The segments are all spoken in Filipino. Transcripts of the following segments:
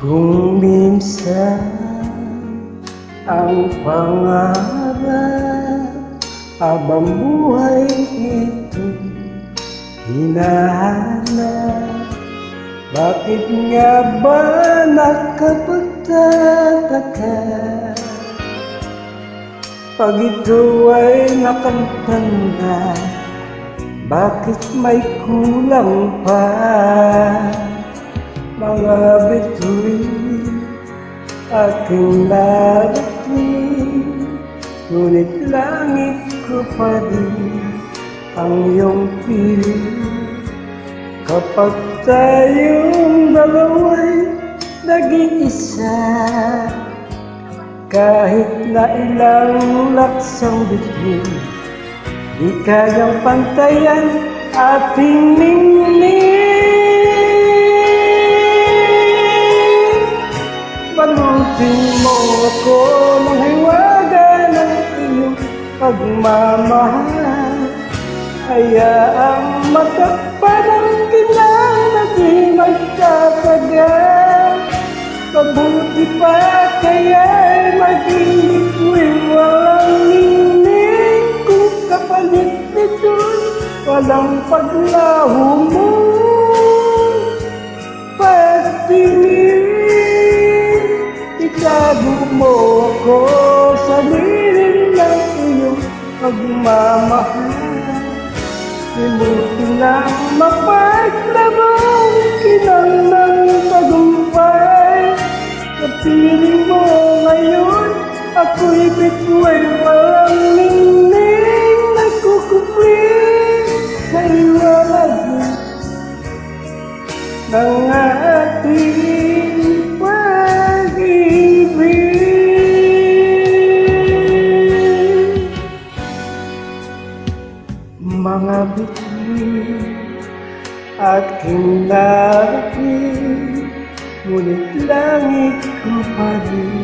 Kung minsan ang pangarap habang buhay ito'y hinahanap, bakit nga ba nakapagtataka pag ito ay nakamtan na? Bakit may kulang pa? Mga bituin aking narating, ngunit langit ko pa rin ang iyong piling. Kapag tayong dalawa'y naging isa, kahit na ilang laksang bituin, di kayang pantayan ating ningning. Balutin mo ako ng hiwaga ng iyong pagmamahal, hayaang matakpan ang kinang na di magtatagal. Mabuti pa kaya'y maging bituin walang ningning, kung kapalit nito'y walang paglaho mo. Pagtingin, itago mo ako sa lilim ng iyong pagmamahal. Limutin ang mapaglamang kinang ng tagumpay. Sa piling mo ngayon, ako'y bituin walang ningning, nagkukupli sa iwalag ng ating pag-ibig. Mga bituin aking narating, ngunit langit ko pa rin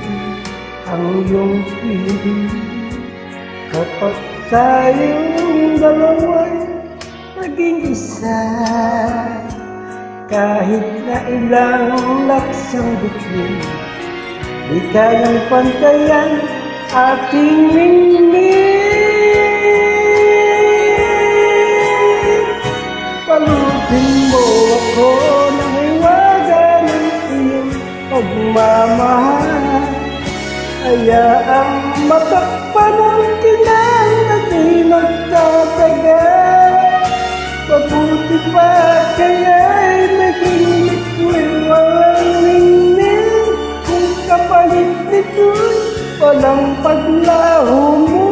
ang iyong piling. Kapag tayong dalawa'y naging isa, kahit na ilang laksang bituin, di kayang pantayan ating ningning. Palutin mo ako ng hiwaga ng iyong pagmamahal, hayaang matakpan ang kinang na di magtatagal. Mabuti pa kaya'y maging bituin walang ningning, kung kapalit nito'y walang paglaho mo.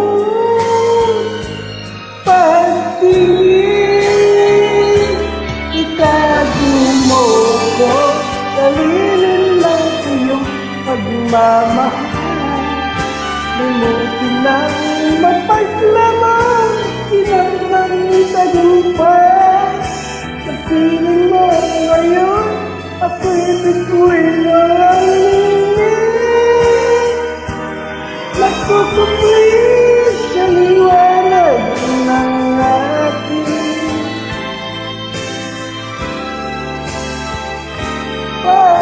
Pagtingin, itago mo ko sa lilim ng iyong pagmamahal. Limutin ang mapaglamang kinang ng tagumpay. Sa piling mo ngayon, ako'y bituin walang ningning, nagkukupli sa liwanag ng ating pag-ibig.